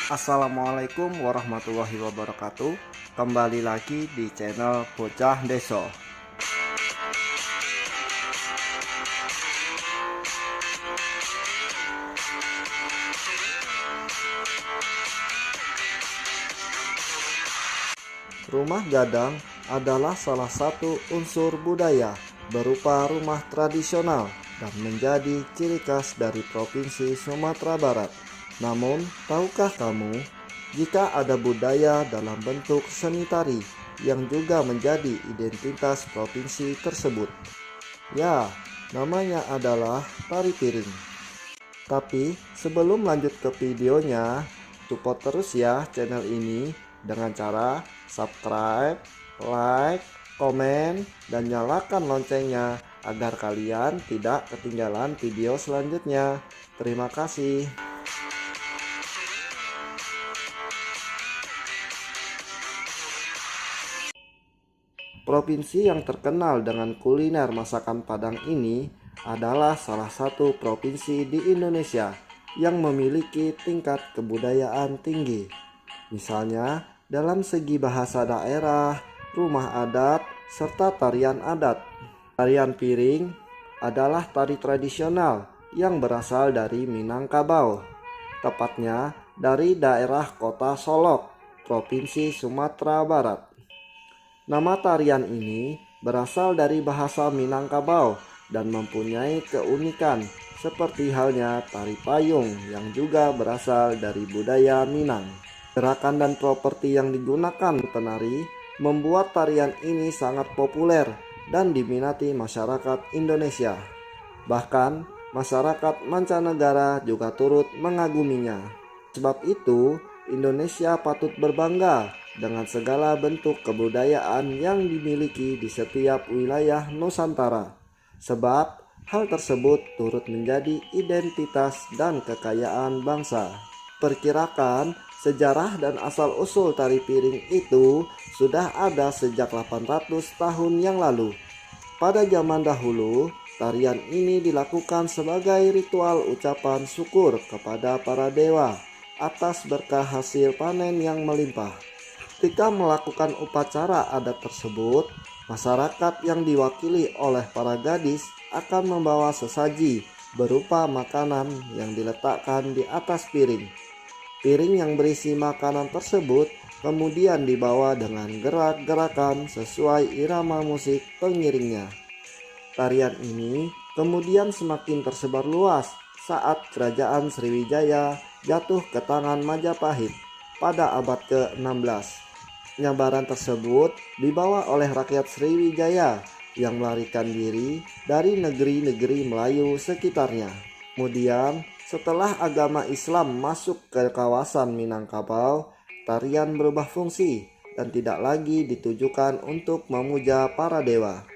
Assalamualaikum warahmatullahi wabarakatuh. Kembali lagi di channel Bocah Deso. Rumah gadang adalah salah satu unsur budaya berupa rumah tradisional dan menjadi ciri khas dari Provinsi Sumatera Barat. Namun, tahukah kamu jika ada budaya dalam bentuk seni tari yang juga menjadi identitas provinsi tersebut? Ya, namanya adalah tari piring. Tapi sebelum lanjut ke videonya, support terus ya channel ini dengan cara subscribe, like, komen, dan nyalakan loncengnya agar kalian tidak ketinggalan video selanjutnya. Terima kasih. Provinsi yang terkenal dengan kuliner masakan Padang ini adalah salah satu provinsi di Indonesia yang memiliki tingkat kebudayaan tinggi. Misalnya, dalam segi bahasa daerah, rumah adat, serta tarian adat. Tarian piring adalah tari tradisional yang berasal dari Minangkabau, tepatnya dari daerah Kota Solok, Provinsi Sumatera Barat. Nama tarian ini berasal dari bahasa Minangkabau dan mempunyai keunikan seperti halnya tari payung yang juga berasal dari budaya Minang. Gerakan dan properti yang digunakan penari membuat tarian ini sangat populer dan diminati masyarakat Indonesia. Bahkan masyarakat mancanegara juga turut mengaguminya. Sebab itu, Indonesia patut berbangga dengan segala bentuk kebudayaan yang dimiliki di setiap wilayah Nusantara. Sebab hal tersebut turut menjadi identitas dan kekayaan bangsa. Perkirakan sejarah dan asal-usul tari piring itu sudah ada sejak 800 tahun yang lalu. Pada zaman dahulu, tarian ini dilakukan sebagai ritual ucapan syukur kepada para dewa atas berkah hasil panen yang melimpah. Ketika melakukan upacara adat tersebut, masyarakat yang diwakili oleh para gadis akan membawa sesaji berupa makanan yang diletakkan di atas piring. Piring yang berisi makanan tersebut kemudian dibawa dengan gerak-gerakan sesuai irama musik pengiringnya. Tarian ini kemudian semakin tersebar luas saat Kerajaan Sriwijaya jatuh ke tangan Majapahit pada abad ke-16. Penyebaran tersebut dibawa oleh rakyat Sriwijaya yang melarikan diri dari negeri-negeri Melayu sekitarnya. Kemudian, setelah agama Islam masuk ke kawasan Minangkabau, tarian berubah fungsi dan tidak lagi ditujukan untuk memuja para dewa.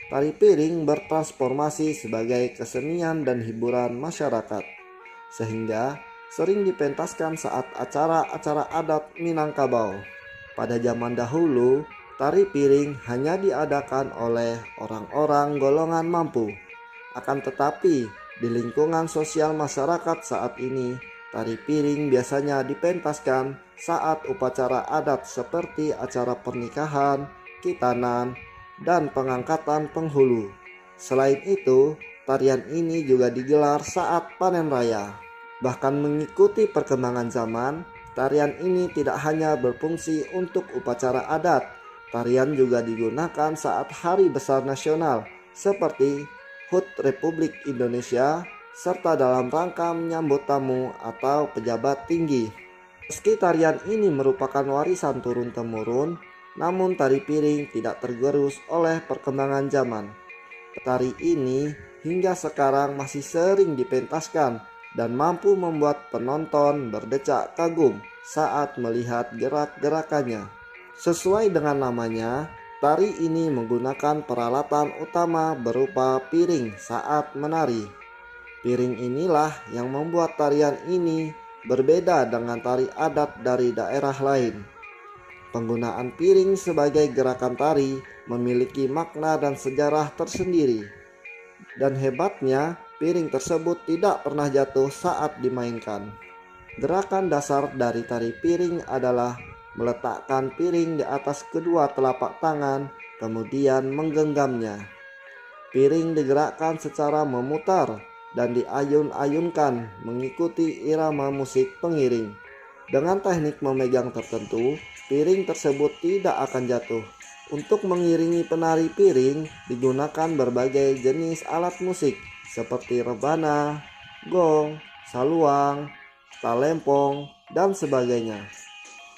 Tari piring bertransformasi sebagai kesenian dan hiburan masyarakat, sehingga sering dipentaskan saat acara-acara adat Minangkabau. Pada zaman dahulu, tari piring hanya diadakan oleh orang-orang golongan mampu. Akan tetapi, di lingkungan sosial masyarakat saat ini, tari piring biasanya dipentaskan saat upacara adat seperti acara pernikahan, khitanan, dan pengangkatan penghulu. Selain itu, tarian ini juga digelar saat panen raya. Bahkan mengikuti perkembangan zaman, tarian ini tidak hanya berfungsi untuk upacara adat, tarian juga digunakan saat hari besar nasional seperti HUT Republik Indonesia serta dalam rangka menyambut tamu atau pejabat tinggi. Meski tarian ini merupakan warisan turun-temurun, namun tari piring tidak tergerus oleh perkembangan zaman. Tari ini hingga sekarang masih sering dipentaskan dan mampu membuat penonton berdecak kagum saat melihat gerak-gerakannya. Sesuai dengan namanya, tari ini menggunakan peralatan utama berupa piring saat menari. Piring inilah yang membuat tarian ini berbeda dengan tari adat dari daerah lain. Penggunaan piring sebagai gerakan tari memiliki makna dan sejarah tersendiri. Dan hebatnya, piring tersebut tidak pernah jatuh saat dimainkan. Gerakan dasar dari tari piring adalah meletakkan piring di atas kedua telapak tangan, kemudian menggenggamnya. Piring digerakkan secara memutar dan diayun-ayunkan mengikuti irama musik pengiring. Dengan teknik memegang tertentu, piring tersebut tidak akan jatuh. Untuk mengiringi penari piring digunakan berbagai jenis alat musik seperti rebana, gong, saluang, talempong, dan sebagainya.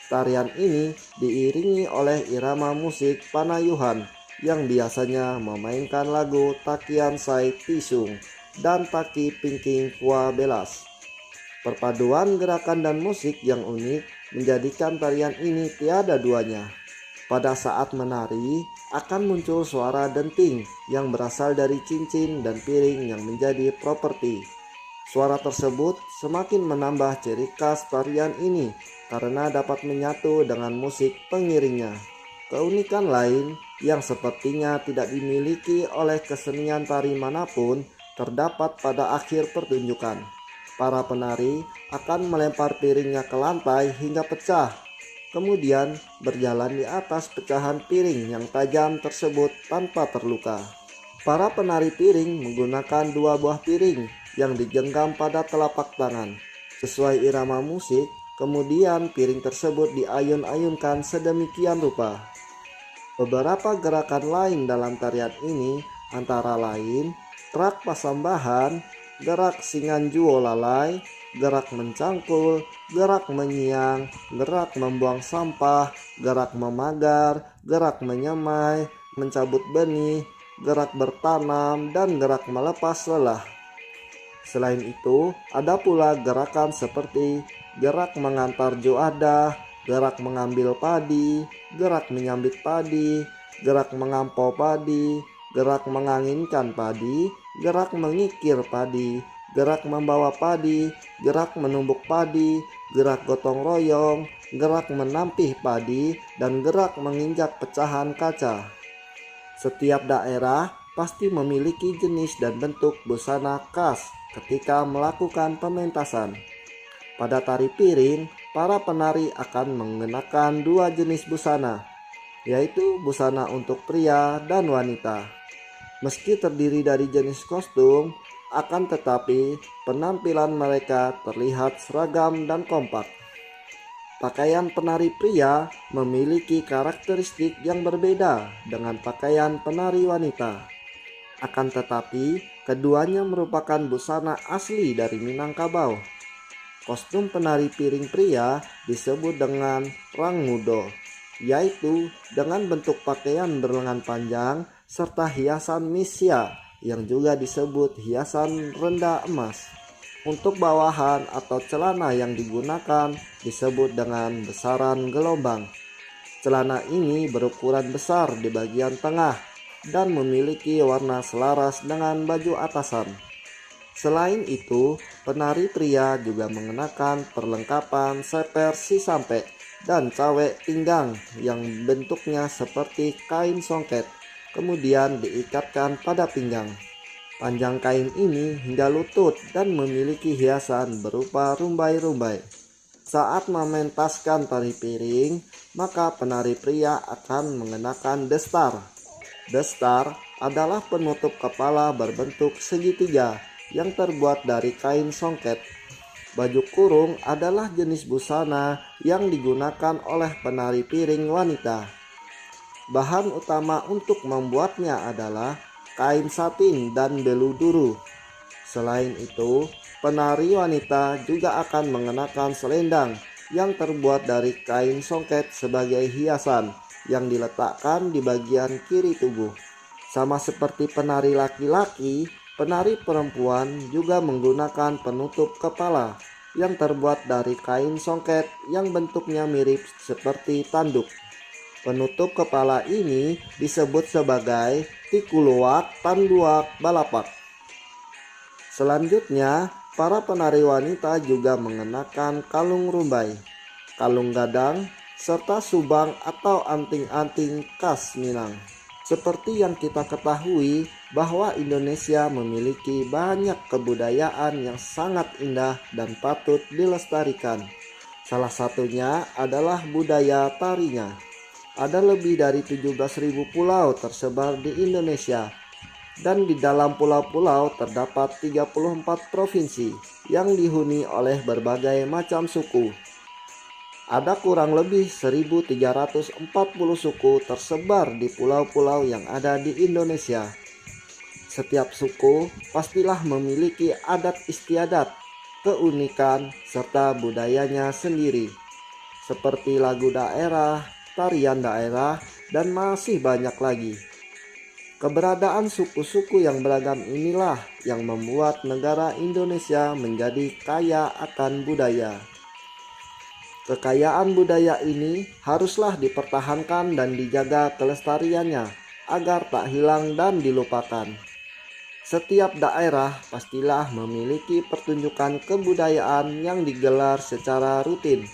Tarian ini diiringi oleh irama musik panayuhan yang biasanya memainkan lagu Takian Sai Pisung dan Taki Pingking Kua Belas. Perpaduan gerakan dan musik yang unik menjadikan tarian ini tiada duanya. Pada saat menari akan muncul suara denting yang berasal dari cincin dan piring yang menjadi properti. Suara tersebut semakin menambah ciri khas tarian ini karena dapat menyatu dengan musik pengiringnya. Keunikan lain yang sepertinya tidak dimiliki oleh kesenian tari manapun terdapat pada akhir pertunjukan. Para penari akan melempar piringnya ke lantai hingga pecah, kemudian berjalan di atas pecahan piring yang tajam tersebut tanpa terluka. Para penari piring menggunakan dua buah piring yang digenggam pada telapak tangan. Sesuai irama musik, kemudian piring tersebut diayun-ayunkan sedemikian rupa. Beberapa gerakan lain dalam tarian ini antara lain Trak Pasambahan, gerak Singanjuo Lalai, gerak mencangkul, gerak menyiang, gerak membuang sampah, gerak memagar, gerak menyemai, mencabut benih, gerak bertanam, dan gerak melepas lelah. Selain itu, ada pula gerakan seperti gerak mengantar joadah, gerak mengambil padi, gerak menyambit padi, gerak mengampau padi, gerak menganginkan padi, gerak mengikir padi, gerak membawa padi, gerak menumbuk padi, gerak gotong royong, gerak menampih padi, dan gerak menginjak pecahan kaca. Setiap daerah pasti memiliki jenis dan bentuk busana khas ketika melakukan pementasan. Pada tari piring, para penari akan mengenakan dua jenis busana, yaitu busana untuk pria dan wanita. Meski terdiri dari jenis kostum, akan tetapi penampilan mereka terlihat seragam dan kompak. Pakaian penari pria memiliki karakteristik yang berbeda dengan pakaian penari wanita. Akan tetapi, keduanya merupakan busana asli dari Minangkabau. Kostum penari piring pria disebut dengan rangmudo, yaitu dengan bentuk pakaian berlengan panjang serta hiasan misya yang juga disebut hiasan rendah emas. Untuk bawahan atau celana yang digunakan disebut dengan besaran gelombang. Celana ini berukuran besar di bagian tengah dan memiliki warna selaras dengan baju atasan. Selain itu, penari pria juga mengenakan perlengkapan seper sisampe dan cawek pinggang yang bentuknya seperti kain songket, kemudian diikatkan pada pinggang. Panjang kain ini hingga lutut dan memiliki hiasan berupa rumbai-rumbai. Saat mementaskan tari piring, maka penari pria akan mengenakan destar. Destar adalah penutup kepala berbentuk segitiga yang terbuat dari kain songket. Baju kurung adalah jenis busana yang digunakan oleh penari piring wanita. Bahan utama untuk membuatnya adalah kain satin dan beluduru. Selain itu, penari wanita juga akan mengenakan selendang yang terbuat dari kain songket sebagai hiasan yang diletakkan di bagian kiri tubuh. Sama seperti penari laki-laki, penari perempuan juga menggunakan penutup kepala yang terbuat dari kain songket yang bentuknya mirip seperti tanduk. Penutup kepala ini disebut sebagai tikuluak tanduak balapak. Selanjutnya, para penari wanita juga mengenakan kalung rumbai, kalung gadang, serta subang atau anting-anting khas Minang. Seperti yang kita ketahui bahwa Indonesia memiliki banyak kebudayaan yang sangat indah dan patut dilestarikan. Salah satunya adalah budaya tarinya. Ada lebih dari 17.000 pulau tersebar di Indonesia, dan di dalam pulau-pulau terdapat 34 provinsi yang dihuni oleh berbagai macam suku. Ada kurang lebih 1.340 suku tersebar di pulau-pulau yang ada di Indonesia. Setiap suku pastilah memiliki adat istiadat, keunikan, serta budayanya sendiri, seperti lagu daerah, tarian daerah, dan masih banyak lagi. Keberadaan suku-suku yang beragam inilah yang membuat negara Indonesia menjadi kaya akan budaya. Kekayaan budaya ini haruslah dipertahankan dan dijaga kelestariannya agar tak hilang dan dilupakan. Setiap daerah pastilah memiliki pertunjukan kebudayaan yang digelar secara rutin.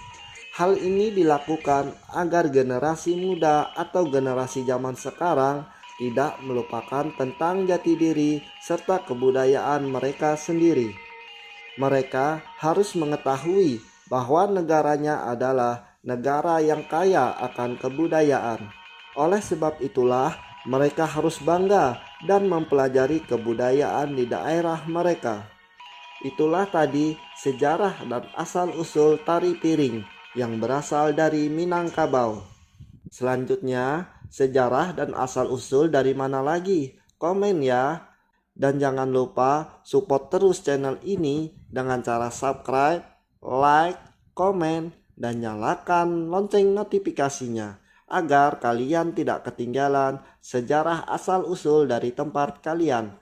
Hal ini dilakukan agar generasi muda atau generasi zaman sekarang tidak melupakan tentang jati diri serta kebudayaan mereka sendiri. Mereka harus mengetahui bahwa negaranya adalah negara yang kaya akan kebudayaan. Oleh sebab itulah, mereka harus bangga dan mempelajari kebudayaan di daerah mereka. Itulah tadi sejarah dan asal-usul tari piring yang berasal dari Minangkabau. Selanjutnya, sejarah dan asal-usul dari mana lagi? Komen ya. Dan jangan lupa support terus channel ini dengan cara subscribe, like, komen, dan nyalakan lonceng notifikasinya agar kalian tidak ketinggalan sejarah asal-usul dari tempat kalian.